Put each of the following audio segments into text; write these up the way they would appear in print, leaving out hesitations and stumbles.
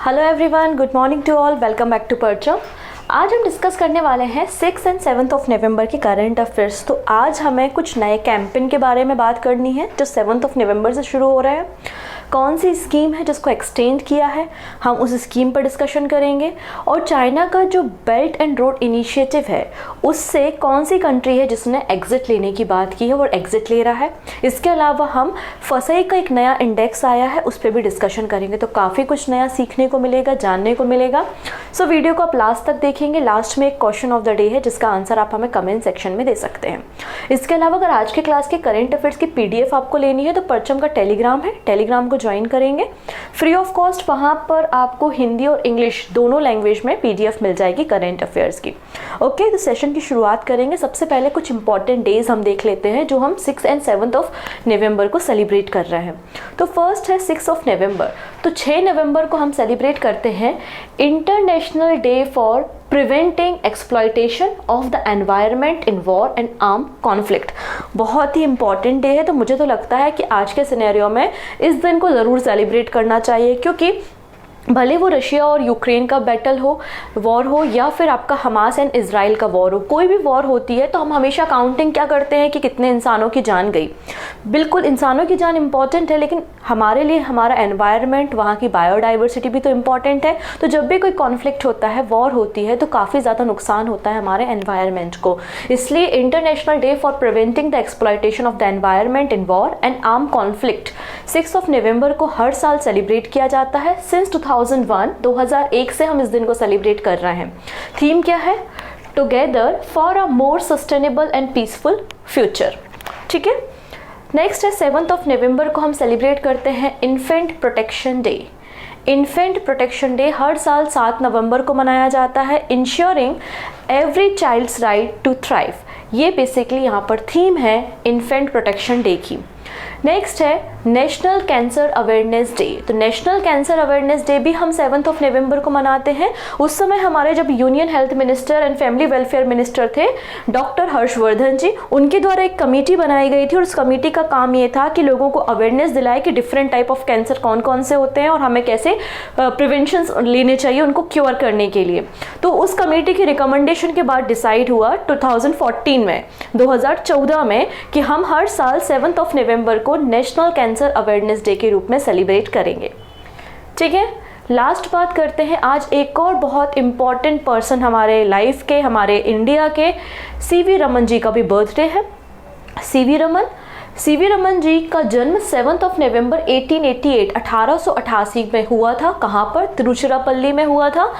Hello everyone, good morning to all, welcome back to Parcham. आज हम discuss करने वाले हैं 6 एंड 7 ऑफ नवंबर के करंट अफेयर्स। तो आज हमें कुछ नए कैंपेन के बारे में बात करनी है जो 7 ऑफ नवंबर से शुरू हो रहे हैं। कौन सी स्कीम है जिसको एक्सटेंड किया है, हम उस स्कीम पर डिस्कशन करेंगे। और चाइना का जो बेल्ट एंड रोड इनिशिएटिव है उससे कौन सी कंट्री है जिसने एग्जिट लेने की बात की है और एग्जिट ले रहा है। इसके अलावा हम फसाई का एक नया इंडेक्स आया है, उस पर भी डिस्कशन करेंगे। तो काफ़ी कुछ नया सीखने को मिलेगा, जानने को मिलेगा। सो वीडियो को आप लास्ट तक देखेंगे। लास्ट में एक क्वेश्चन ऑफ द डे है जिसका आंसर आप हमें कमेंट सेक्शन में दे सकते हैं। इसके अलावा अगर आज के क्लास के करंट अफेयर्स की PDF आपको लेनी है तो परचम का टेलीग्राम है, टेलीग्राम को ज्वाइन करेंगे फ्री ऑफ कॉस्ट। वहाँ पर आपको हिंदी और इंग्लिश दोनों लैंग्वेज में PDF मिल जाएगी करंट अफेयर्स की। ओके, तो सेशन की शुरुआत करेंगे। सबसे पहले कुछ इंपॉर्टेंट डेज हम देख लेते हैं जो हम 6 एंड 7 ऑफ नवंबर को सेलिब्रेट कर रहे हैं। तो फर्स्ट है 6 ऑफ नवंबर। तो 6 नवंबर को हम सेलिब्रेट करते हैं international day for preventing exploitation of the environment in war and arm conflict. बहुत ही इंपॉर्टेंट डे है। तो मुझे तो लगता है कि आज के सिनेरियो में इस दिन को ज़रूर सेलिब्रेट करना चाहिए, क्योंकि भले वो रशिया और यूक्रेन का बैटल हो, वॉर हो, या फिर आपका हमास एंड इजराइल का वॉर हो, कोई भी वॉर होती है तो हम हमेशा काउंटिंग क्या करते हैं कि कितने इंसानों की जान गई। बिल्कुल इंसानों की जान इंपॉर्टेंट है, लेकिन हमारे लिए हमारा एनवायरनमेंट, वहाँ की बायोडाइवर्सिटी भी तो इम्पॉर्टेंट है। तो जब भी कोई कॉन्फ्लिक्ट होता है, वॉर होती है, तो काफ़ी ज़्यादा नुकसान होता है हमारे एनवायरनमेंट को। इसलिए international day for preventing the exploitation of the environment in war and arm conflict 6 of November को हर साल सेलिब्रेट किया जाता है। सिंस 2001 से हम इस दिन को सेलिब्रेट कर रहे हैं। थीम क्या है? Together for a more sustainable and peaceful future. ठीक है। नेक्स्ट है 7 ऑफ नवंबर को हम सेलिब्रेट करते हैं infant protection day. Infant protection day हर साल 7 नवंबर को मनाया जाता है। Insuring every child's right to thrive, ये बेसिकली यहाँ पर थीम है इन्फेंट प्रोटेक्शन डे की। नेक्स्ट है नेशनल कैंसर अवेयरनेस डे। तो नेशनल कैंसर अवेयरनेस डे भी हम 7 ऑफ नवंबर को मनाते हैं। उस समय हमारे जब union health minister and family welfare minister थे डॉक्टर हर्षवर्धन जी, उनके द्वारा एक कमेटी बनाई गई थी और उस कमेटी का काम ये था कि लोगों को अवेयरनेस दिलाए कि डिफरेंट टाइप ऑफ कैंसर कौन कौन से होते हैं और हमें कैसे प्रिवेंशन लेने चाहिए उनको क्योर करने के लिए। तो उस कमेटी की रिकमेंडेशन के बाद डिसाइड हुआ 2014 में कि हम हर साल 7 ऑफ नवंबर को नेशनल कैंसर अवेयरनेस डे के रूप में सेलिब्रेट करेंगे। ठीक है। लास्ट बात करते हैं, आज एक और बहुत इंपॉर्टेंट पर्सन हमारे लाइफ के, हमारे इंडिया के, CV रमन जी का भी बर्थडे है। CV रमन जी का जन्म 7 ऑफ नवंबर 1888 में हुआ था। कहाँ पर? तिरुचिरापल्ली में हुआ था।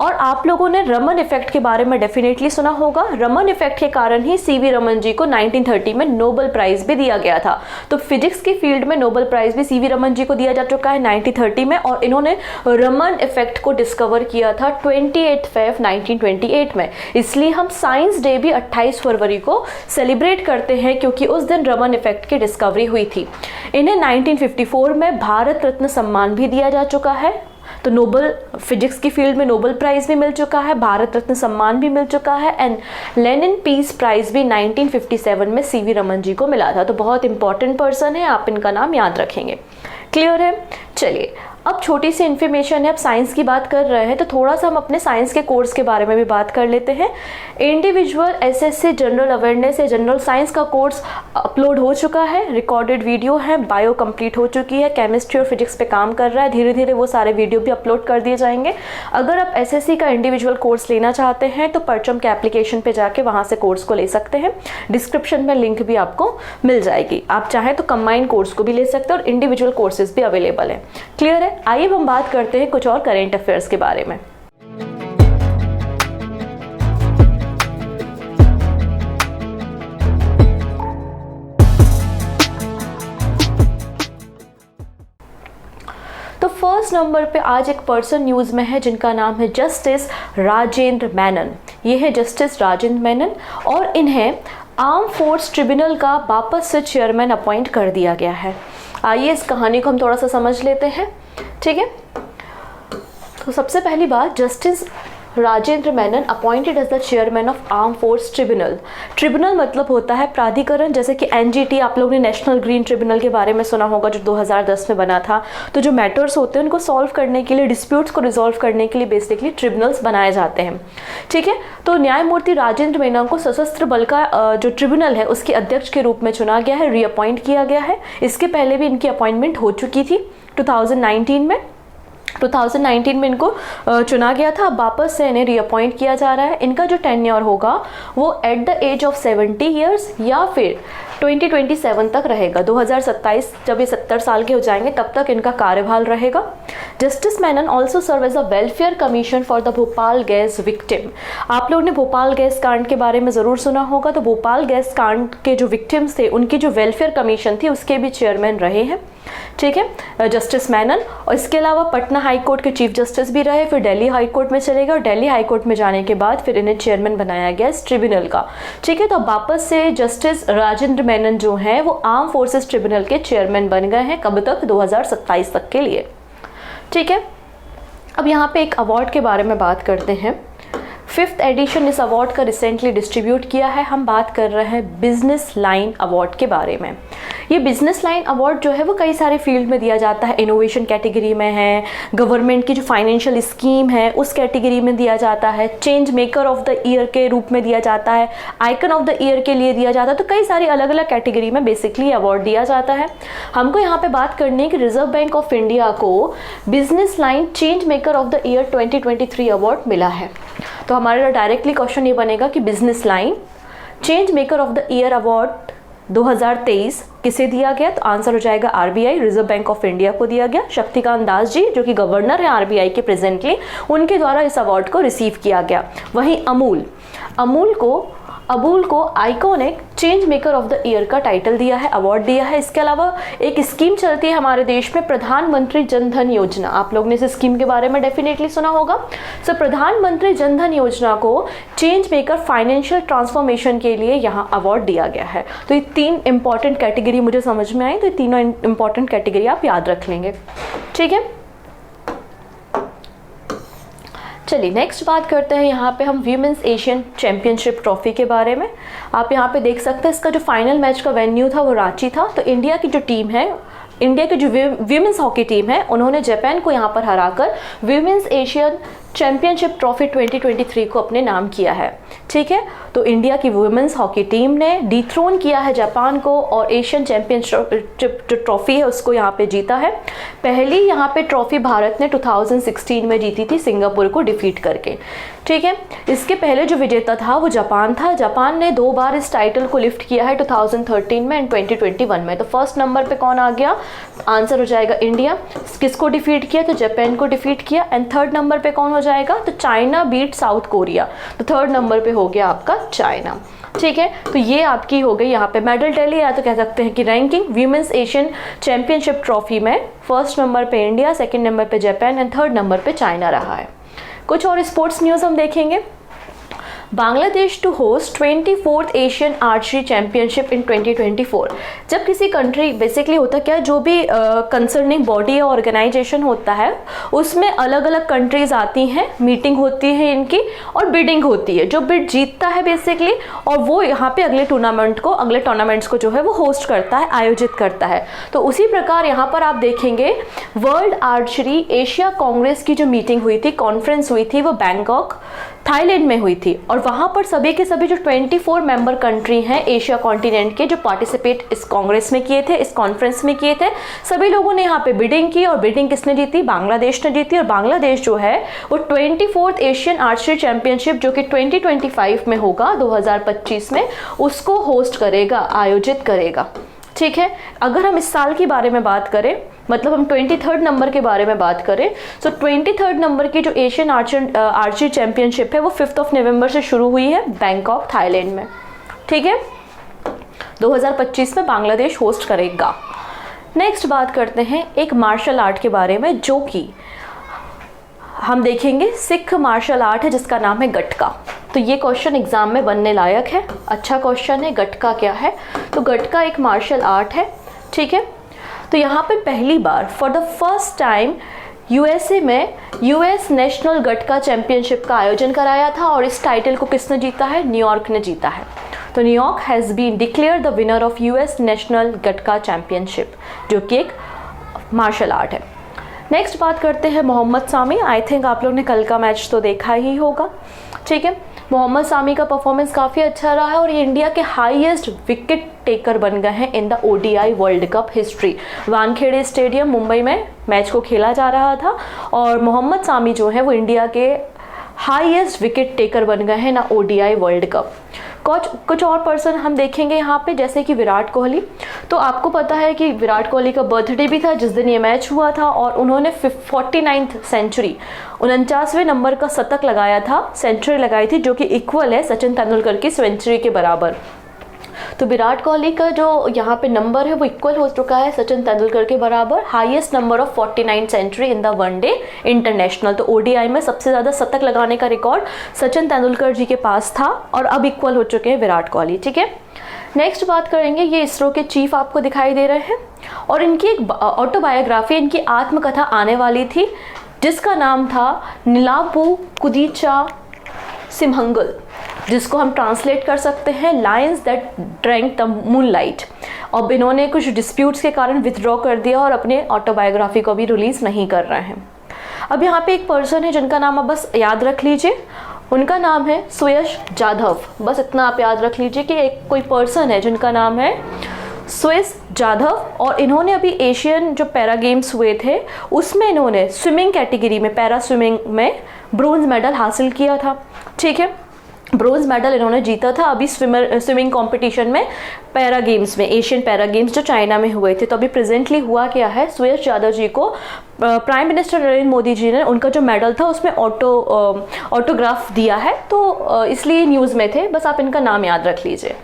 और आप लोगों ने रमन इफेक्ट के बारे में डेफिनेटली सुना होगा। रमन इफेक्ट के कारण ही CV रमन जी को 1930 में नोबेल प्राइज भी दिया गया था। तो फिजिक्स की फील्ड में नोबेल प्राइज भी CV रमन जी को दिया जा चुका है 1930 में, और इन्होंने रमन इफेक्ट को डिस्कवर किया था 28 फरवरी 1928 में। इसलिए हम साइंस डे भी 28 फरवरी को सेलिब्रेट करते हैं, क्योंकि उस दिन रमन इफेक्ट की डिस्कवरी हुई थी। इन्हें 1954 में भारत रत्न सम्मान भी दिया जा चुका है। तो नोबेल फिजिक्स की फील्ड में नोबेल प्राइज भी मिल चुका है, भारत रत्न सम्मान भी मिल चुका है, एंड लेनिन पीस प्राइज भी 1957 में CV रमन जी को मिला था। तो बहुत इंपॉर्टेंट पर्सन है, आप इनका नाम याद रखेंगे। क्लियर है? चलिए, अब छोटी सी इन्फॉर्मेशन है। अब साइंस की बात कर रहे हैं तो थोड़ा सा हम अपने साइंस के कोर्स के बारे में भी बात कर लेते हैं। इंडिविजुअल SSC जनरल अवेयरनेस या जनरल साइंस का कोर्स अपलोड हो चुका है, रिकॉर्डेड वीडियो है, बायो कंप्लीट हो चुकी है, केमिस्ट्री और फिजिक्स पे काम कर रहा है। धीरे धीरे वो सारे वीडियो भी अपलोड कर दिए जाएंगे। अगर आप SSC का इंडिविजुअल कोर्स लेना चाहते हैं तो परचम के एप्लीकेशन पे जाके वहाँ से कोर्स को ले सकते हैं। डिस्क्रिप्शन में लिंक भी आपको मिल जाएगी। आप चाहें तो कंबाइंड कोर्स को भी ले सकते हैं और इंडिविजुअल कोर्सेज भी अवेलेबल है। क्लियर है? आइए हम बात करते हैं कुछ और करंट अफेयर्स के बारे में। तो फर्स्ट नंबर पे आज एक पर्सन न्यूज में है जिनका नाम है जस्टिस राजेंद्र मेनन। ये है जस्टिस राजेंद्र मेनन और इन्हें आर्म फोर्स ट्रिब्यूनल का वापस से चेयरमैन अपॉइंट कर दिया गया है। आइए इस कहानी को हम थोड़ा सा समझ लेते हैं। ठीक है। तो सबसे पहली बात, justice Rajendra Menon appointed as the chairman of arm force tribunal. Tribunal मतलब होता है प्राधिकरण, जैसे कि एनजीटी, आप लोगों ने नेशनल ग्रीन ट्रिब्यूनल के बारे में सुना होगा जो 2010 में बना था। तो जो मैटर्स होते हैं उनको सॉल्व करने के लिए, डिस्प्यूट्स को रिजॉल्व करने के लिए बेसिकली ट्रिब्यूनल्स बनाए जाते हैं। ठीक है, तो न्यायमूर्ति राजेंद्र मेनन को सशस्त्र बल का जो ट्रिब्यूनल है उसके अध्यक्ष के रूप में चुना गया है, रीअपॉइंट किया गया है। इसके पहले भी इनकी अपॉइंटमेंट हो चुकी थी 2019 में इनको चुना गया था। अब वापस से इन्हें रीअपॉइंट किया जा रहा है। इनका जो टेन्योर होगा वो at the age of 70 years या फिर 2027 तक रहेगा। 2027 जब ये 70 साल के हो जाएंगे तब तक इनका कार्यभार रहेगा। Justice Menon also serve as a welfare commission for the Bhopal gas victim. आप लोगों ने भोपाल गैस कांड के बारे में ज़रूर सुना होगा। तो भोपाल गैस कांड के जो विक्टिम्स थे उनकी जो वेलफेयर कमीशन थी उसके भी चेयरमैन रहे हैं। ठीक है, जस्टिस मेनन। और इसके अलावा पटना हाई कोर्ट के चीफ जस्टिस भी रहे, फिर दिल्ली हाई कोर्ट में चले गए और दिल्ली हाई कोर्ट में जाने के बाद फिर इन्हें चेयरमैन बनाया गया इस ट्रिब्यूनल का। ठीक है, तो अब वापस से जस्टिस राजेंद्र मेनन जो हैं वो आर्म फोर्सेस ट्रिब्यूनल के चेयरमैन बन गए हैं। कब तक? 2027 तक के लिए। ठीक है, अब यहाँ पे एक अवार्ड के बारे में बात करते हैं। 5th एडिशन इस अवार्ड का रिसेंटली डिस्ट्रीब्यूट किया है। हम बात कर रहे हैं बिजनेस लाइन अवार्ड के बारे में। ये बिजनेस लाइन अवार्ड जो है वो कई सारे फील्ड में दिया जाता है। इनोवेशन कैटेगरी में है, गवर्नमेंट की जो फाइनेंशियल स्कीम है उस कैटेगरी में दिया जाता है, change maker of the year के रूप में दिया जाता है, आइकन ऑफ द ईयर के लिए दिया जाता है। तो कई सारी अलग अलग कैटेगरी में बेसिकली अवार्ड दिया जाता है। हमको यहाँ पे बात करनी है कि रिजर्व बैंक ऑफ इंडिया को business line change maker of the year 2023 award मिला है। तो हमारा डायरेक्टली क्वेश्चन ये बनेगा कि business line change maker of the year award 2023 किसे दिया गया? तो आंसर हो जाएगा RBI, reserve bank of India को दिया गया। शक्तिकांत दास जी जो कि गवर्नर है आरबीआई के प्रेजेंटली, उनके द्वारा इस अवार्ड को रिसीव किया गया। वहीं अमूल को iconic change maker of the year का टाइटल दिया है, अवार्ड दिया है। इसके अलावा एक स्कीम चलती है हमारे देश में, प्रधानमंत्री जन धन योजना। आप लोगों ने इस स्कीम के बारे में डेफिनेटली सुना होगा। सो प्रधानमंत्री जन धन योजना को चेंज मेकर फाइनेंशियल ट्रांसफॉर्मेशन के लिए यहाँ अवार्ड दिया गया है। तो ये 3 इंपॉर्टेंट कैटेगरी मुझे समझ में आई, तो ये तीनों इंपॉर्टेंट कैटेगरी आप याद रख लेंगे। ठीक है, चलिए नेक्स्ट बात करते हैं। यहाँ पे हम वीमेंस एशियन चैंपियनशिप ट्रॉफी के बारे में। आप यहाँ पे देख सकते हैं इसका जो फाइनल मैच का वेन्यू था वो रांची था। तो इंडिया की जो टीम है, इंडिया की जो वीमेंस हॉकी टीम है, उन्होंने जापान को यहाँ पर हराकर वीमेंस एशियन चैंपियनशिप ट्रॉफी 2023 को अपने नाम किया है। ठीक है, तो इंडिया की वुमेन्स हॉकी टीम ने डिथ्रोन किया है जापान को और एशियन चैंपियनशिप जो ट्रॉफी है उसको यहाँ पे जीता है। पहली यहाँ पे ट्रॉफी भारत ने 2016 में जीती थी सिंगापुर को डिफीट करके। ठीक है, इसके पहले जो विजेता था वो जापान था। जापान ने 2 बार इस टाइटल को लिफ्ट किया है, 2013 में एंड 2021 में। तो फर्स्ट नंबर पे कौन आ गया? आंसर हो जाएगा इंडिया। किसको डिफीट किया? तो जापान को डिफीट किया। एंड थर्ड नंबर पे कौन हो जाएगा? तो चाइना बीट साउथ कोरिया। तो थर्ड नंबर पे हो गया आपका चाइना। ठीक है, तो ये आपकी हो गई यहाँ पे मेडल टैली, या तो कह सकते हैं कि ranking. Women's Asian championship trophy में फर्स्ट नंबर पे इंडिया, सेकंड नंबर पे जापान एंड थर्ड नंबर पे चाइना रहा है। कुछ और स्पोर्ट्स न्यूज़ हम देखेंगे। Bangladesh to host 24th Asian archery championship in 2024। जब किसी कंट्री, बेसिकली होता क्या, जो भी कंसर्निंग बॉडी या ऑर्गेनाइजेशन होता है उसमें अलग अलग कंट्रीज आती हैं, मीटिंग होती है इनकी और बिडिंग होती है। जो बिड जीतता है बेसिकली, और वो यहाँ पे अगले टूर्नामेंट्स को जो है वो होस्ट करता है, आयोजित करता है। तो उसी प्रकार यहाँ पर आप देखेंगे वर्ल्ड आर्चरी एशिया कांग्रेस की जो मीटिंग हुई थी, कॉन्फ्रेंस हुई थी, वो बैंकॉक थाईलैंड में हुई थी। और वहाँ पर सभी के सभी जो 24 मेंबर कंट्री हैं एशिया कॉन्टिनेंट के, जो पार्टिसिपेट इस कांग्रेस में किए थे, इस कॉन्फ्रेंस में किए थे, सभी लोगों ने यहाँ पे बिडिंग की। और बिडिंग किसने जीती? बांग्लादेश ने जीती। और बांग्लादेश जो है वो 24th एशियन आर्चरी चैंपियनशिप जो कि 2025 में होगा, 2025 में, उसको होस्ट करेगा, आयोजित करेगा। ठीक है, अगर हम इस साल के बारे में बात करें, मतलब हम 23rd नंबर के बारे में बात करें, तो 23rd नंबर की जो एशियन आर्चरी चैंपियनशिप है वो 5 नवंबर से शुरू हुई है बैंकॉक थाईलैंड में। ठीक है, 2025 में बांग्लादेश होस्ट करेगा। नेक्स्ट बात करते हैं एक मार्शल आर्ट के बारे में, जो कि हम देखेंगे सिख मार्शल आर्ट है जिसका नाम है गटका। तो ये क्वेश्चन एग्जाम में बनने लायक है, अच्छा क्वेश्चन है। गटका क्या है? तो गटका एक मार्शल आर्ट है। ठीक है, तो यहाँ पे पहली बार for the first time USA में यूएस नेशनल गटका चैंपियनशिप का आयोजन कराया था और इस टाइटल को किसने जीता है? न्यूयॉर्क ने जीता है। तो New York has been declare the winner of US national gatka championship, जो कि एक मार्शल आर्ट है। नेक्स्ट बात करते हैं मोहम्मद सामी। आई थिंक आप लोग ने कल का मैच तो देखा ही होगा, ठीक है। मोहम्मद सामी का परफॉर्मेंस काफ़ी अच्छा रहा है और ये इंडिया के हाईएस्ट विकेट टेकर बन गए हैं in the ODI world cup history. Wankhede stadium Mumbai में मैच को खेला जा रहा था और मोहम्मद सामी जो है वो इंडिया के हाईएस्ट विकेट टेकर बन गए हैं ना ओडीआई वर्ल्ड कप। कुछ और पर्सन हम देखेंगे यहाँ पे, जैसे कि विराट कोहली। तो आपको पता है कि विराट कोहली का बर्थडे भी था जिस दिन ये मैच हुआ था और उन्होंने 49th सेंचुरी 49वें नंबर का शतक लगाया था, सेंचुरी लगाई थी, जो कि इक्वल है सचिन तेंदुलकर की सेंचुरी के बराबर। तो विराट कोहली का जो यहाँ पे नंबर है वो इक्वल हो चुका है सचिन तेंदुलकर के बराबर, highest number of 49 century in the one day international. तो ओडीआई में सबसे ज़्यादा शतक लगाने का रिकॉर्ड सचिन तेंदुलकर जी के पास था और अब इक्वल हो चुके हैं विराट कोहली, ठीक है। नेक्स्ट बात करेंगे, ये इसरो के चीफ आपको दिखाई दे रहे हैं और इनकी एक ऑटोबायोग्राफी, इनकी आत्मकथा आने वाली थी जिसका नाम था निलावु कुदीचा सिम्हंगल, जिसको हम ट्रांसलेट कर सकते हैं Lions that drank the moonlight. अब इन्होंने कुछ डिस्प्यूट्स के कारण विथड्रॉ कर दिया और अपने ऑटोबायोग्राफी को भी रिलीज नहीं कर रहे हैं। अब यहाँ पे एक पर्सन है जिनका नाम आप बस याद रख लीजिए, उनका नाम है सुयश जाधव। बस इतना आप याद रख लीजिए कि एक कोई पर्सन है जिनका नाम है सुयश जाधव और इन्होंने अभी एशियन जो पैरा गेम्स हुए थे उसमें इन्होंने स्विमिंग कैटेगरी में, पैरा स्विमिंग में ब्रोंज मेडल हासिल किया था, ठीक है। ब्रोंज मेडल इन्होंने जीता था अभी स्विमिंग कंपटीशन में, पैरा गेम्स में, एशियन पैरा गेम्स जो चाइना में हुए थे। तो अभी प्रेजेंटली हुआ क्या है, सुयश यादव जी को प्राइम मिनिस्टर नरेंद्र मोदी जी ने उनका जो मेडल था उसमें ऑटोग्राफ दिया है, तो इसलिए न्यूज़ में थे। बस आप इनका नाम याद रख लीजिए,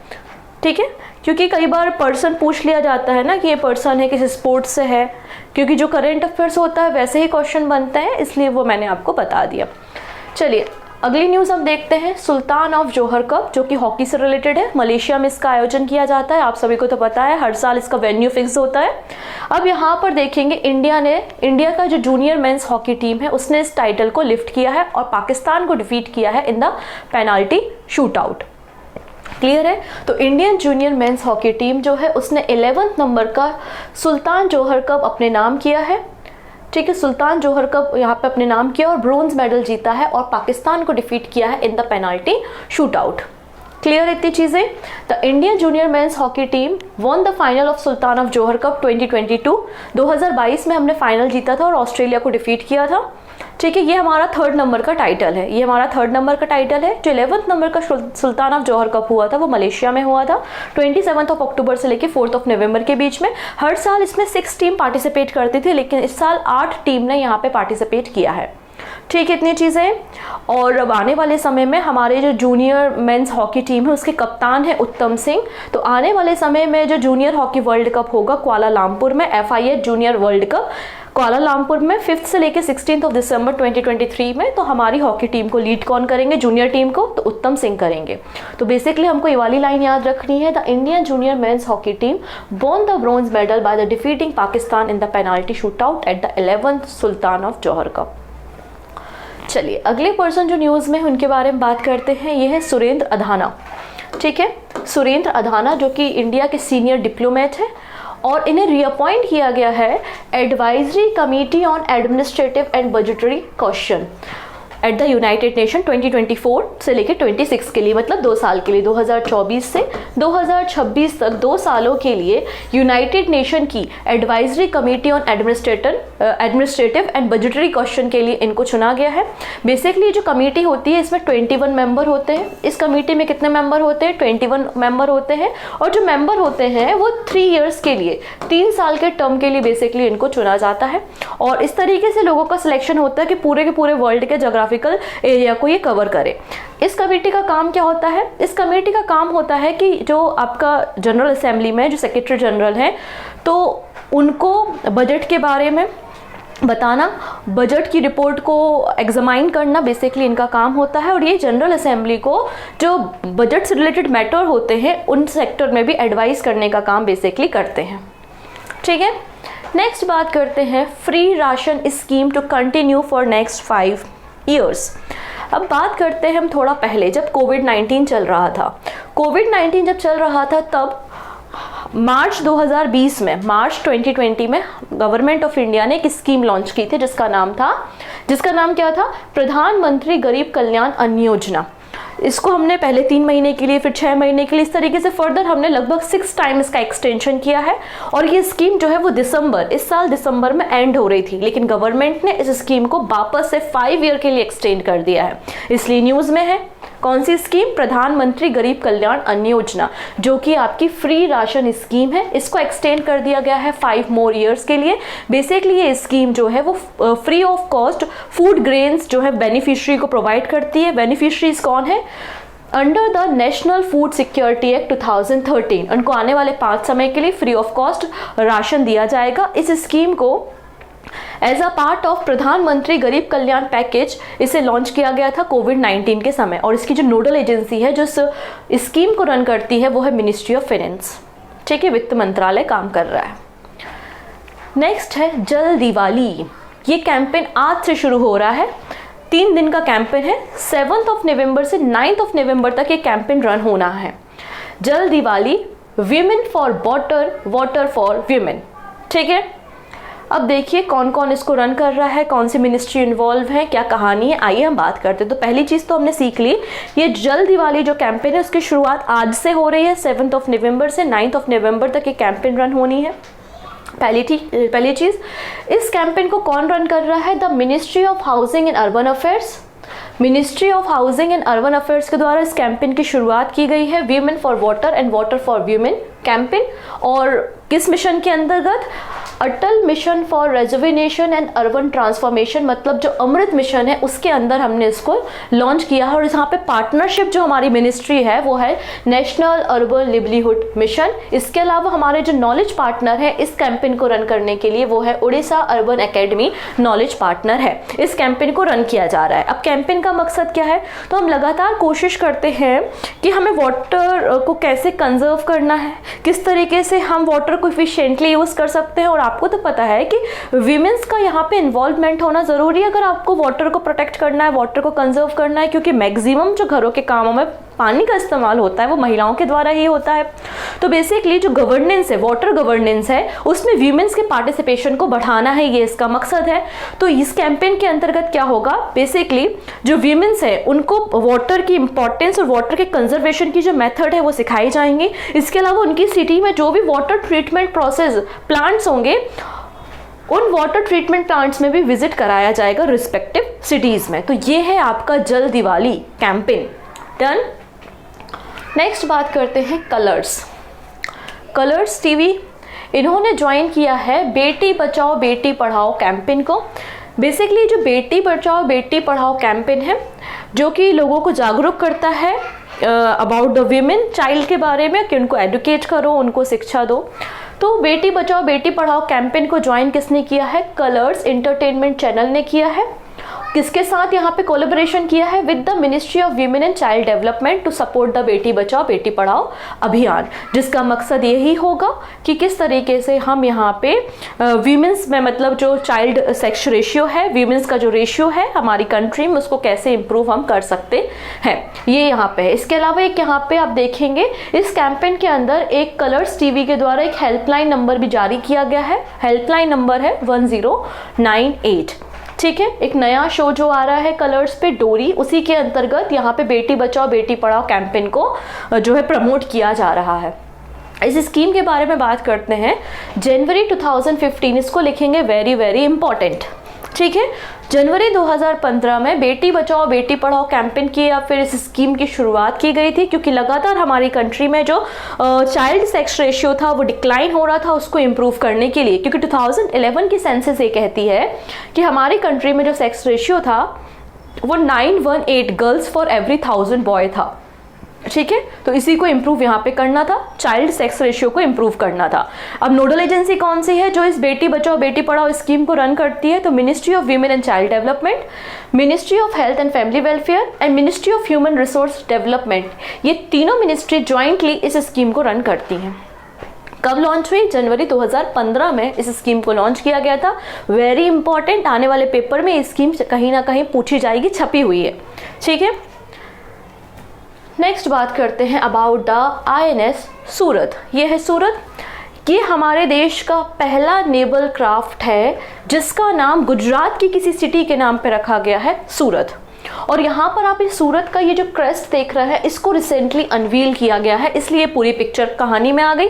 ठीक है, क्योंकि कई बार पर्सन पूछ लिया जाता है ना कि ये पर्सन है किसी स्पोर्ट्स से है, क्योंकि जो करंट अफेयर्स होता है वैसे ही क्वेश्चन बनते हैं, इसलिए वो मैंने आपको बता दिया। चलिए अगली न्यूज़ हम देखते हैं, सुल्तान ऑफ जोहर कप, जो कि हॉकी से रिलेटेड है। मलेशिया में इसका आयोजन किया जाता है, आप सभी को तो पता है, हर साल इसका वेन्यू फिक्स होता है। अब यहाँ पर देखेंगे इंडिया का जो जूनियर मेंस हॉकी टीम है उसने इस टाइटल को लिफ्ट किया है और पाकिस्तान को डिफीट किया है in the penalty shoot out. Clear है। तो Indian junior men's hockey team जो है उसने 11th नंबर का सुल्तान जोहर कप अपने नाम किया है, ठीक है। सुल्तान जोहर कप यहाँ पे अपने नाम किया और ब्रोंज मेडल जीता है और पाकिस्तान को डिफीट किया है in the penalty shoot out. Clear इतनी चीजें। The Indian junior men's hockey team won the final of sultan of Johar cup 2022। 2022 में हमने फाइनल जीता था और ऑस्ट्रेलिया को डिफीट किया था, ठीक है। ये हमारा 3rd नंबर का टाइटल है, ये हमारा 3rd नंबर का टाइटल है। जो 11th नंबर का सुल्तान ऑफ जोहर कप हुआ था वो मलेशिया में हुआ था 27 अक्टूबर से लेकर 4 नवंबर के बीच में। हर साल इसमें 6 टीम पार्टिसिपेट करती थी, लेकिन इस साल 8 टीम ने यहाँ पे पार्टिसिपेट किया है, ठीक है। इतनी चीज़ें। और अब आने वाले समय में हमारे जो जूनियर मेंस हॉकी टीम है उसके कप्तान है उत्तम सिंह। तो आने वाले समय में जो जूनियर हॉकी वर्ल्ड कप होगा कुआलालंपुर में, FIH junior world cup Kuala Lumpur में 5 से लेकर 16 दिसंबर 2023 में, तो हमारी हॉकी टीम को लीड कौन करेंगे, जूनियर टीम को, तो उत्तम सिंह करेंगे। तो बेसिकली हमको ये वाली लाइन याद रखनी है, the Indian junior men's hockey team won the bronze medal by the defeating Pakistan in the penalty shootout at the 11th Sultan of Johar cup. चलिए अगले पर्सन जो न्यूज़ में उनके बारे में बात करते हैं, ये है सुरेंद्र अधाना, ठीक है। सुरेंद्र अधाना जो कि इंडिया के सीनियर डिप्लोमेट है और इन्हें रीअपॉइंट किया गया है advisory committee on administrative and budgetary question at the United nation 2024 से लेकर 26 के लिए, मतलब 2 साल के लिए, 2024 से 2026 तक 2 सालों के लिए यूनाइटेड नेशन की advisory committee on administrative and budgetary question के लिए इनको चुना गया है। बेसिकली जो कमेटी होती है इसमें 21 मेंबर होते हैं। इस कमेटी में कितने मेंबर होते हैं, 21 मेंबर होते हैं और जो मेंबर होते हैं वो 3 इयर्स के लिए, 3 साल के टर्म के लिए बेसिकली इनको चुना जाता है और इस तरीके से लोगों का सिलेक्शन होता है कि पूरे के पूरे वर्ल्ड के जोग्राफिकल एरिया को ये कवर करे। इस कमेटी का काम क्या होता है, इस कमेटी का काम होता है कि जो आपका जनरल असेंबली में जो सेक्रेटरी जनरल हैं तो उनको बजट के बारे में बताना, बजट की रिपोर्ट को एग्जामाइन करना बेसिकली इनका काम होता है और ये जनरल असेंबली को जो बजट से रिलेटेड मैटर होते हैं उन सेक्टर में भी एडवाइस करने का काम बेसिकली करते हैं, ठीक है। नेक्स्ट बात करते हैं free ration scheme to continue for next 5 years. अब बात करते हैं हम थोड़ा पहले, जब कोविड-19 चल रहा था। कोविड-19 जब चल रहा था तब मार्च 2020 में, मार्च 2020 में गवर्नमेंट ऑफ इंडिया ने एक स्कीम लॉन्च की थी जिसका नाम क्या था, प्रधानमंत्री गरीब कल्याण अन्न योजना। इसको हमने पहले 3 महीने के लिए, फिर 6 महीने के लिए, इस तरीके से फर्दर हमने लगभग 6 टाइम इसका एक्सटेंशन किया है। और ये स्कीम जो है वो इस साल दिसंबर में एंड हो रही थी, लेकिन गवर्नमेंट ने इस स्कीम को वापस से 5 ईयर के लिए एक्सटेंड कर दिया है। इसलिए न्यूज़ में है कौन सी स्कीम, प्रधानमंत्री गरीब कल्याण अन्न योजना, जो कि आपकी फ्री राशन स्कीम है। इसको एक्सटेंड कर दिया गया है 5 मोर ईयर्स के लिए। बेसिकली ये स्कीम जो है वो free of cost food grains जो है बेनिफिशियरी को प्रोवाइड करती है। बेनिफिशरीज कौन है, under the national food security act 2013 उनको आने वाले 5 समय के लिए फ्री ऑफ कॉस्ट राशन दिया जाएगा। इस स्कीम को एज अ पार्ट ऑफ प्रधानमंत्री गरीब कल्याण पैकेज इसे लॉन्च किया गया था कोविड-19 के समय। और इसकी जो नोडल एजेंसी है जो इस स्कीम को रन करती है वो है मिनिस्ट्री ऑफ फाइनेंस, ठीक है, वित्त मंत्रालय काम कर रहा है। नेक्स्ट है जल दिवाली। ये कैंपेन आज से शुरू हो रहा है, 3 दिन का कैंपेन है। 7 नवंबर से 9 नवंबर तक ये कैंपेन रन होना है। जल Diwali, women for water, water for women, ठीक है। अब देखिए कौन कौन इसको रन कर रहा है, कौन सी मिनिस्ट्री इन्वॉल्व है, क्या कहानी है, आइए हम बात करते हैं। तो पहली चीज़ तो हमने सीख ली, ये जल दिवाली जो कैंपेन है उसकी शुरुआत आज से हो रही है। 7 नवंबर से 9 नवंबर तक ये कैंपेन रन होनी है। पहली चीज़, इस कैंपेन को कौन रन कर रहा है, the ministry of housing and urban affairs. Ministry of housing and urban affairs के द्वारा इस कैंपेन की शुरुआत की गई है, women for water and water for women campaign. और किस मिशन के अंतर्गत, Atal mission for rejuvenation and urban transformation, मतलब जो अमृत मिशन है उसके अंदर हमने इसको लॉन्च किया है। और यहाँ पे पार्टनरशिप जो हमारी मिनिस्ट्री है वो है नेशनल अर्बन लिवलीहुड मिशन। इसके अलावा हमारे जो नॉलेज पार्टनर है इस कैंपेन को रन करने के लिए वो है Orissa urban academy knowledge partner है। इस कैंपेन को रन किया जा रहा है। अब कैंपेन का मकसद क्या है, तो हम लगातार कोशिश करते हैं कि हमें वाटर को कैसे कंजर्व करना है, किस तरीके से हम वाटर को इफिशिएंटली यूज़ कर सकते हैं। और आपको तो पता है कि विमेंस का यहाँ पे इन्वॉल्वमेंट होना ज़रूरी है अगर आपको वाटर को प्रोटेक्ट करना है, वाटर को कंजर्व करना है, क्योंकि मैक्सिमम जो घरों के कामों में पानी का इस्तेमाल होता है वो महिलाओं के द्वारा ही होता है। तो बेसिकली जो गवर्नेंस है, वाटर गवर्नेंस है, उसमें वीमेंस के पार्टिसिपेशन को बढ़ाना है, ये इसका मकसद है। तो इस कैंपेन के अंतर्गत क्या होगा, बेसिकली जो वीमेंस है उनको वाटर की इंपॉर्टेंस और वाटर के कंजर्वेशन की जो मेथड है वो सिखाई जाएंगी। इसके अलावा उनकी सिटी में जो भी वाटर ट्रीटमेंट प्रोसेस प्लांट्स होंगे उन वाटर ट्रीटमेंट प्लांट्स में भी विजिट कराया जाएगा रिस्पेक्टिव सिटीज़ में। तो ये है आपका जल दिवाली कैंपेन डन। नेक्स्ट बात करते हैं कलर्स टीवी। इन्होंने ज्वाइन किया है बेटी बचाओ बेटी पढ़ाओ कैंपेन को। बेसिकली जो बेटी बचाओ बेटी पढ़ाओ कैंपेन है जो कि लोगों को जागरूक करता है अबाउट द वीमेन चाइल्ड के बारे में कि उनको एडुकेट करो, उनको शिक्षा दो। तो बेटी बचाओ बेटी पढ़ाओ कैंपेन को ज्वाइन किसने किया है, कलर्स एंटरटेनमेंट चैनल ने किया है। किसके साथ यहाँ पे कोलैबोरेशन किया है, with the ministry of women and child development to support the Beti Bachao Beti Padhao अभियान, जिसका मकसद यही होगा कि किस तरीके से हम यहाँ पे वीमेंस में, मतलब जो चाइल्ड सेक्स रेशियो है, वीमेंस का जो रेशियो है हमारी कंट्री में, उसको कैसे इम्प्रूव हम कर सकते हैं, ये यहाँ पे है। इसके अलावा एक यहाँ पे आप देखेंगे इस कैंपेन के अंदर एक कलर्स टीवी के द्वारा एक हेल्पलाइन नंबर भी जारी किया गया है। हेल्पलाइन नंबर है 1098, ठीक है। एक नया शो जो आ रहा है कलर्स पे, डोरी, उसी के अंतर्गत यहाँ पे बेटी बचाओ बेटी पढ़ाओ कैंपेन को जो है प्रमोट किया जा रहा है। इस स्कीम के बारे में बात करते हैं। जनवरी 2015 इसको लिखेंगे वेरी वेरी इंपॉर्टेंट, ठीक है। जनवरी 2015 में बेटी बचाओ बेटी पढ़ाओ कैंपेन की या फिर इस स्कीम की शुरुआत की गई थी, क्योंकि लगातार हमारी कंट्री में जो चाइल्ड सेक्स रेशियो था वो डिक्लाइन हो रहा था, उसको इम्प्रूव करने के लिए। क्योंकि 2011 की सेंसस ये कहती है कि हमारी कंट्री में जो सेक्स रेशियो था वो 918 गर्ल्स फॉर एवरी 1000 बॉय था, ठीक है। तो इसी को इम्प्रूव यहाँ पे करना था, चाइल्ड सेक्स रेशियो को इम्प्रूव करना था। अब नोडल एजेंसी कौन सी है जो इस बेटी बचाओ बेटी पढ़ाओ स्कीम को रन करती है, तो ministry of women and child development, ministry of health and family welfare and ministry of human resource development. ये तीनों मिनिस्ट्री ज्वाइंटली इस स्कीम को रन करती हैं, कब लॉन्च हुई? जनवरी 2015 में इस स्कीम को लॉन्च किया गया था। वेरी इंपॉर्टेंट, आने वाले पेपर में इस स्कीम कहीं ना कहीं पूछी जाएगी, छपी हुई है, ठीक है। नेक्स्ट बात करते हैं अबाउट द INS सूरत। ये है सूरत, ये हमारे देश का पहला नेवल क्राफ्ट है जिसका नाम गुजरात की किसी सिटी के नाम पे रखा गया है, सूरत। और यहाँ पर आप इस सूरत का ये जो क्रेस्ट देख रहे हैं, इसको रिसेंटली अनवील किया गया है, इसलिए पूरी पिक्चर कहानी में आ गई।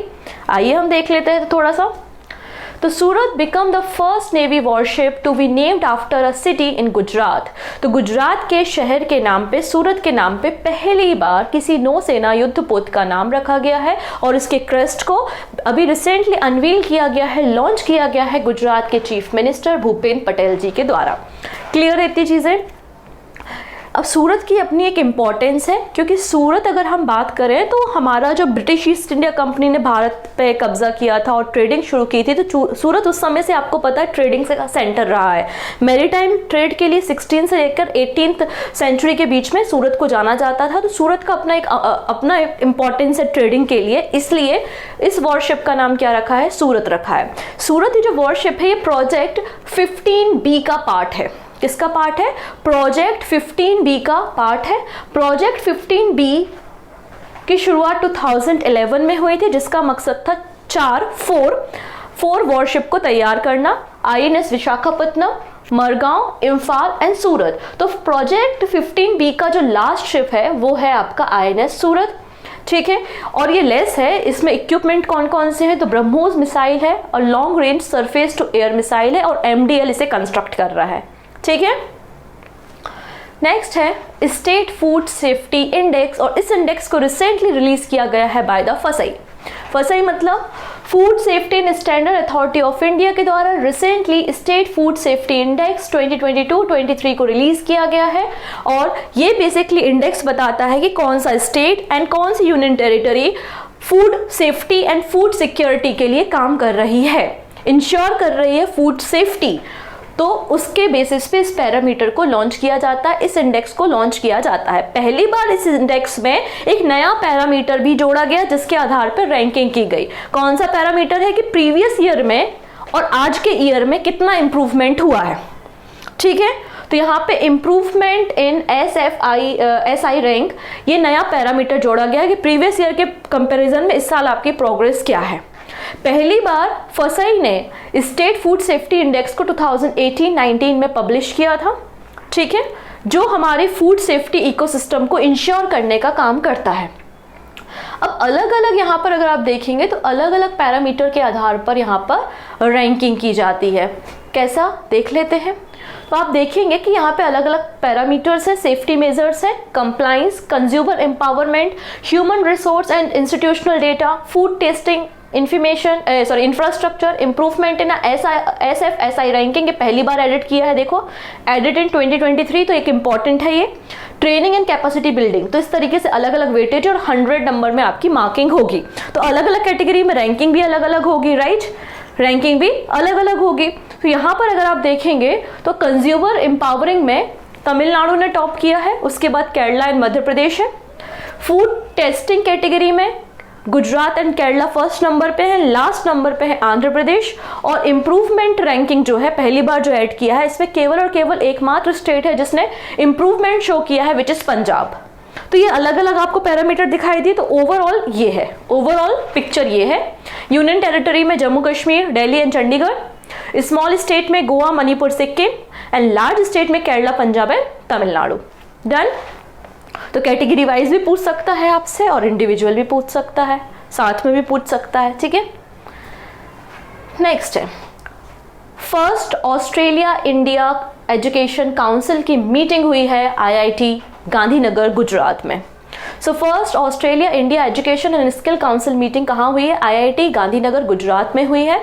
आइए हम देख लेते हैं थोड़ा सा। तो Surat become the first navy warship to be named after a city in Gujarat. तो गुजरात के शहर के नाम पे, सूरत के नाम पे पहली बार किसी नौसेना युद्धपोत का नाम रखा गया है और इसके क्रेस्ट को अभी रिसेंटली अनवील किया गया है, लॉन्च किया गया है गुजरात के चीफ मिनिस्टर भूपेंद्र पटेल जी के द्वारा। क्लियर है इतनी चीज़ें? अब सूरत की अपनी एक इम्पॉर्टेंस है, क्योंकि सूरत अगर हम बात करें तो हमारा जो ब्रिटिश ईस्ट इंडिया कंपनी ने भारत पे कब्जा किया था और ट्रेडिंग शुरू की थी, तो सूरत उस समय से आपको पता है ट्रेडिंग का सेंटर रहा है। मैरीटाइम ट्रेड के लिए 16 से लेकर 18th सेंचुरी के बीच में सूरत को जाना जाता था। तो सूरत का अपना इम्पॉर्टेंस है ट्रेडिंग के लिए, इसलिए इस वॉरशिप का नाम क्या रखा है? सूरत रखा है। सूरत ये जो वॉरशिप है, ये प्रोजेक्ट 15B का पार्ट है। किसका पार्ट है? प्रोजेक्ट 15B का पार्ट है। प्रोजेक्ट 15B की शुरुआत 2011 में हुई थी, जिसका मकसद था 4 वॉरशिप को तैयार करना, INS विशाखापत्तनम, मरगांव, इम्फाल एंड सूरत। तो प्रोजेक्ट 15B का जो लास्ट शिप है वो है आपका INS सूरत, ठीक है। और ये लेस है, इसमें इक्विपमेंट कौन कौन से हैं? तो ब्रह्मोस मिसाइल है और long range surface to air missile है और MDL इसे कंस्ट्रक्ट कर रहा है, ठीक है। नेक्स्ट है स्टेट फूड सेफ्टी इंडेक्स, और इस इंडेक्स को रिसेंटली रिलीज किया गया है बाय द फसाई। फसाई मतलब food safety and standard authority of India के द्वारा recently state food safety index 2022-23 को रिलीज किया गया है। और ये बेसिकली इंडेक्स बताता है कि कौन सा स्टेट एंड कौन सी union territory food safety and food security के लिए काम कर रही है, इंश्योर कर रही है फूड सेफ्टी। तो उसके बेसिस पे इस पैरामीटर को लॉन्च किया जाता है, इस इंडेक्स को लॉन्च किया जाता है। पहली बार इस इंडेक्स में एक नया पैरामीटर भी जोड़ा गया जिसके आधार पर रैंकिंग की गई। कौन सा पैरामीटर है? कि प्रीवियस ईयर में और आज के ईयर में कितना इंप्रूवमेंट हुआ है, ठीक है। तो यहाँ पे इम्प्रूवमेंट इन SI रैंक, ये नया पैरामीटर जोड़ा गया है कि प्रीवियस ईयर के कंपेरिजन में इस साल आपकी प्रोग्रेस क्या है। पहली बार फसाई ने स्टेट फूड सेफ्टी इंडेक्स को 2018-19 में पब्लिश किया था, ठीक है, जो हमारे फूड सेफ्टी इकोसिस्टम को इंश्योर करने का काम करता है। अब अलग अलग यहाँ पर अगर आप देखेंगे तो अलग अलग पैरामीटर के आधार पर यहाँ पर रैंकिंग की जाती है। कैसा देख लेते हैं। तो आप देखेंगे कि यहाँ पे अलग अलग पैरामीटर्स है, सेफ्टी मेजर्स है, compliance, consumer empowerment, human resource and institutional data, food testing, infrastructure, improvement in SFSI ranking. ये पहली बार एडिट किया है, देखो एडिट इन 2023, तो एक इंपॉर्टेंट है ये। ट्रेनिंग एंड कैपेसिटी बिल्डिंग, तो इस तरीके से अलग अलग वेटेज और 100 नंबर में आपकी मार्किंग होगी। तो अलग अलग कैटेगरी में रैंकिंग भी अलग अलग होगी, राइट, रैंकिंग भी अलग अलग होगी। तो यहाँ पर अगर आप देखेंगे तो कंज्यूमर एम्पावरिंग में तमिलनाडु ने टॉप किया है, उसके बाद केरला एंड मध्य प्रदेश है। फूड टेस्टिंग कैटेगरी में Gujarat and Kerala first number पे है, लास्ट नंबर पे है आंध्र प्रदेश। और इम्प्रूवमेंट रैंकिंग जो है पहली बार जो ऐड किया है, इसमें केवल और केवल एकमात्र स्टेट है जिसने इम्प्रूवमेंट शो किया है, विच इज पंजाब। तो ये अलग अलग आपको पैरामीटर दिखाई दी। तो ओवरऑल ये है, ओवरऑल पिक्चर ये है। यूनियन टेरिटरी में Jammu Kashmir, Delhi and Chandigarh, small state में Goa, Manipur, Sikkim and large state में केरला, पंजाब एंड तमिलनाडु। डन। तो कैटेगरी वाइज भी पूछ सकता है आपसे और इंडिविजुअल भी पूछ सकता है, साथ में भी पूछ सकता है, ठीक है। नेक्स्ट है first Australia India education council की मीटिंग हुई है IIT गांधीनगर गुजरात में। So first Australia India education and skill council meeting कहाँ हुई है? IIT गांधीनगर गुजरात में हुई है,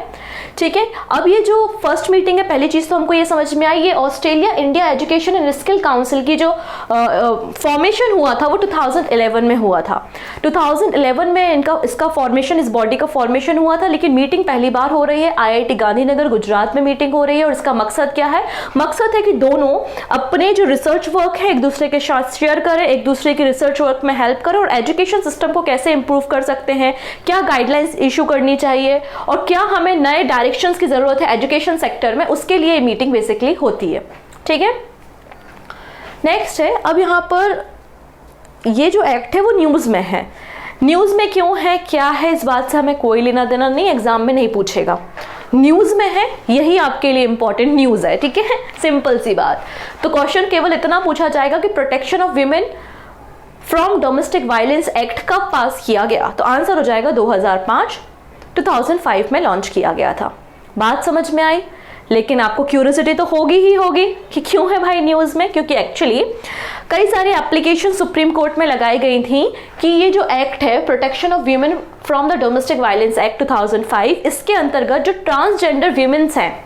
ठीक है। अब ये जो फर्स्ट मीटिंग है, पहली चीज तो हमको ये समझ में आई, ये Australia India education and skill council की जो फॉर्मेशन हुआ था वो 2011 में हुआ था। 2011 में इसका फॉर्मेशन, इस बॉडी का फॉर्मेशन हुआ था, लेकिन मीटिंग पहली बार हो रही है IIT गांधीनगर गुजरात में मीटिंग हो रही है। और इसका मकसद क्या है? मकसद है कि दोनों अपने जो रिसर्च वर्क है एक दूसरे के साथ शेयर करें, एक दूसरे की रिसर्च वर्क में हेल्प करें और एजुकेशन सिस्टम को कैसे इंप्रूव कर सकते हैं, क्या गाइडलाइंस इशू करनी चाहिए और क्या हमें नए डायरेक्शंस की ज़रूरत है एजुकेशन सेक्टर में, उसके लिए मीटिंग बेसिकली होती है। ठीक है, नेक्स्ट है, अब यहाँ पर ये जो एक्ट है वो न्यूज़ में है। न्यूज़ में क्यों है, क्या है, इस बात से हमें कोई लेना देना नहीं, एग्जाम में नहीं पूछेगा। न्यूज़ में है, यही आपके लिए इंपॉर्टेंट न्यूज़ है। ठीक है, सिंपल सी बात। तो क्वेश्चन केवल इतना पूछा जाएगा कि protection of women from domestic violence act कब पास किया गया, तो आंसर हो जाएगा 2005 में लॉन्च किया गया था। बात समझ में आई? लेकिन आपको क्यूरियोसिटी तो होगी ही होगी कि क्यों है भाई न्यूज़ में, क्योंकि एक्चुअली कई सारी एप्लीकेशन सुप्रीम कोर्ट में लगाई गई थी कि ये जो एक्ट है protection of women from the domestic violence act 2005, इसके अंतर्गत जो ट्रांसजेंडर वीमेन्स हैं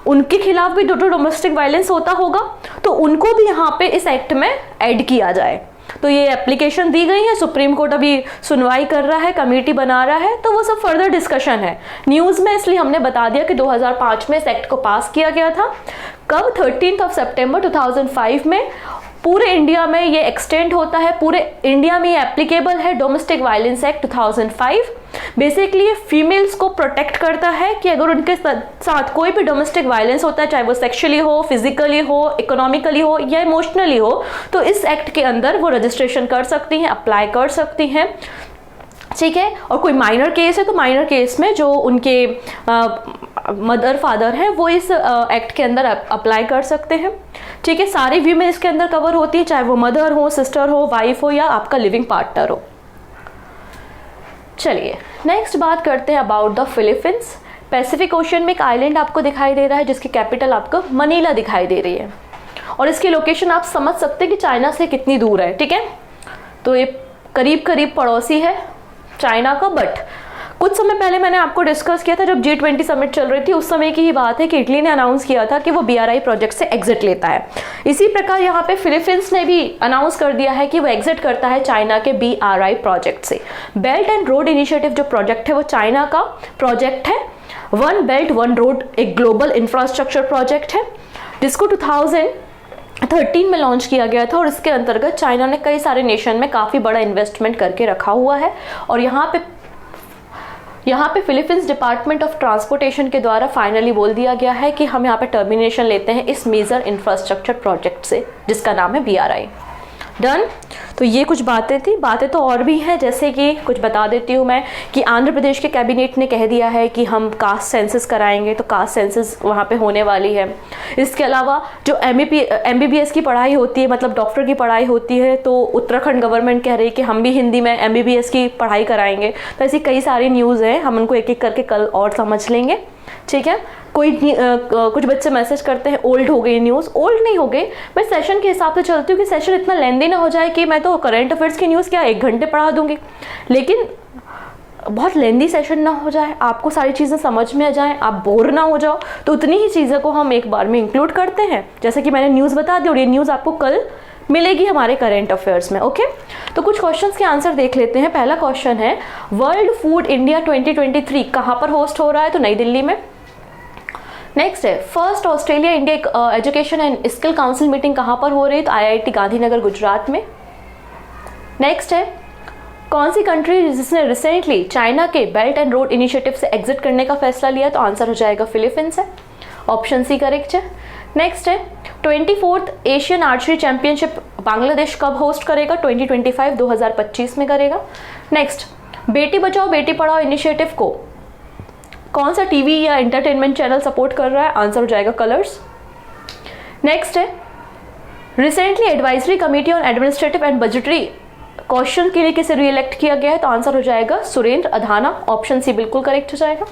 उनके खिलाफ भी डोमेस्टिक वायलेंस होता होगा, तो उनको भी यहाँ पे इस एक्ट में ऐड किया जाए। तो ये एप्लीकेशन दी गई है, सुप्रीम कोर्ट अभी सुनवाई कर रहा है, कमेटी बना रहा है, तो वो सब फर्दर डिस्कशन है। न्यूज़ में इसलिए हमने बता दिया कि 2005 में इस एक्ट को पास किया गया था। कब? 13 सितंबर 2005 में। पूरे इंडिया में ये एक्सटेंड होता है, पूरे इंडिया में ये एप्लीकेबल है डोमेस्टिक वायलेंस एक्ट 2005। बेसिकली ये फीमेल्स को प्रोटेक्ट करता है कि अगर उनके साथ कोई भी डोमेस्टिक वायलेंस होता है, चाहे वो सेक्सुअली हो, फिजिकली हो, इकोनॉमिकली हो या इमोशनली हो, तो इस एक्ट के अंदर वो रजिस्ट्रेशन कर सकती हैं, अप्लाई कर सकती हैं। ठीक है, और कोई माइनर केस है तो माइनर केस में जो उनके मदर फादर हैं वो इस एक्ट के अंदर अप्लाई कर सकते हैं। ठीक है, सारी वीमेन इसके अंदर कवर होती है, चाहे वो मदर हो, सिस्टर हो, वाइफ हो या आपका लिविंग पार्टनर हो। चलिए नेक्स्ट बात करते हैं about the Philippines. Pacific ocean में एक आइलैंड आपको दिखाई दे रहा है जिसकी कैपिटल आपको मनीला दिखाई दे रही है, और इसकी लोकेशन आप समझ सकते हैं कि चाइना से कितनी दूर है। ठीक है, तो ये करीब करीब पड़ोसी है चाइना का। बट कुछ समय पहले मैंने आपको डिस्कस किया था, जब G20 समिट चल रही थी, उस समय की ही बात है कि इटली ने अनाउंस किया था कि वो BRI प्रोजेक्ट से एग्जिट लेता है। इसी प्रकार यहाँ पे फिलीपींस ने भी अनाउंस कर दिया है कि वो एग्जिट करता है चाइना के BRI प्रोजेक्ट से। बेल्ट एंड रोड इनिशिएटिव जो प्रोजेक्ट है वो चाइना का प्रोजेक्ट है। वन बेल्ट वन रोड एक ग्लोबल इंफ्रास्ट्रक्चर प्रोजेक्ट है जिसको 2013 में लॉन्च किया गया था, और इसके अंतर्गत चाइना ने कई सारे नेशन में काफ़ी बड़ा इन्वेस्टमेंट करके रखा हुआ है। और यहाँ पे फिलीपींस डिपार्टमेंट ऑफ ट्रांसपोर्टेशन के द्वारा फाइनली बोल दिया गया है कि हम यहाँ पे टर्मिनेशन लेते हैं इस मेजर इंफ्रास्ट्रक्चर प्रोजेक्ट से जिसका नाम है BRI। डन। तो ये कुछ बातें थी, बातें तो और भी हैं, जैसे कि कुछ बता देती हूँ मैं कि आंध्र प्रदेश के कैबिनेट ने कह दिया है कि हम कास्ट सेंसस कराएंगे, तो कास्ट सेंसस वहाँ पे होने वाली है। इसके अलावा जो MBBS की पढ़ाई होती है, मतलब डॉक्टर की पढ़ाई होती है, तो उत्तराखंड गवर्नमेंट कह रही है कि हम भी हिंदी में MBBS की पढ़ाई कराएंगे। तो ऐसी कई सारी न्यूज़ हैं, हम उनको एक एक करके कल और समझ लेंगे। ठीक है, कुछ बच्चे मैसेज करते हैं ओल्ड हो गई न्यूज़। ओल्ड नहीं हो गई, मैं सेशन के हिसाब से चलती हूँ कि सेशन इतना लेंदी ना हो जाए कि मैं तो करंट अफेयर्स की न्यूज़ क्या 1 घंटे पढ़ा दूंगी, लेकिन बहुत लेंदी सेशन ना हो जाए, आपको सारी चीज़ें समझ में आ जाए, आप बोर ना हो जाओ, तो उतनी ही चीज़ों को हम एक बार में इंक्लूड करते हैं। जैसे कि मैंने न्यूज़ बता दी और ये न्यूज़ आपको कल मिलेगी हमारे करंट अफेयर्स में। ओके, तो कुछ क्वेश्चंस के आंसर देख लेते हैं। पहला क्वेश्चन है, वर्ल्ड फूड इंडिया 2023 कहाँ पर होस्ट हो रहा है? तो नई दिल्ली में। नेक्स्ट है, first Australia India education and skill council meeting कहाँ पर हो रही है? तो IIT गांधीनगर गुजरात में। नेक्स्ट है, कौन सी कंट्री जिसने रिसेंटली चाइना के बेल्ट एंड रोड इनिशिएटिव से एग्जिट करने का फैसला लिया? तो आंसर हो जाएगा फिलीपींस है, ऑप्शन सी करेक्ट है। नेक्स्ट है, 24th Asian archery championship Bangladesh कब होस्ट करेगा? 2025 में करेगा। नेक्स्ट, बेटी बचाओ बेटी पढ़ाओ इनिशिएटिव को कौन सा टीवी या एंटरटेनमेंट चैनल सपोर्ट कर रहा है? आंसर हो जाएगा कलर्स। नेक्स्ट है, recently advisory committee on administrative and budgetary question के लिए किसे रीइलेक्ट किया गया है? तो आंसर हो जाएगा सुरेंद्र अधाना, ऑप्शन सी बिल्कुल करेक्ट हो जाएगा।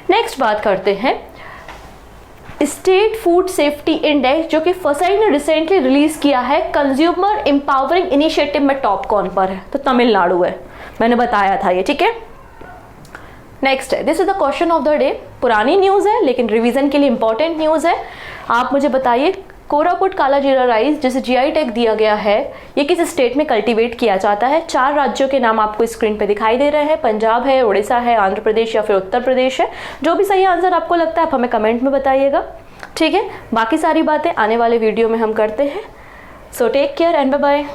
नेक्स्ट बात करते हैं, स्टेट फूड सेफ्टी इंडेक्स जो कि FSSAI ने रिसेंटली रिलीज किया है, कंज्यूमर एम्पावरिंग इनिशिएटिव में टॉप कौन पर है? तो तमिलनाडु है, मैंने बताया था ये। ठीक है, नेक्स्ट है, this is the question of the day. पुरानी न्यूज़ है लेकिन रिवीजन के लिए इंपॉर्टेंट न्यूज़ है। आप मुझे बताइए, कोरापुट काला जीरा राइस जिसे GI टैग दिया गया है, ये किस स्टेट में कल्टीवेट किया जाता है? 4 राज्यों के नाम आपको स्क्रीन पे दिखाई दे रहे हैं, पंजाब है, उड़ीसा है, आंध्र प्रदेश या फिर उत्तर प्रदेश है। जो भी सही आंसर आपको लगता है आप हमें कमेंट में बताइएगा। ठीक है, बाकी सारी बातें आने वाले वीडियो में हम करते हैं। So take care and bye bye.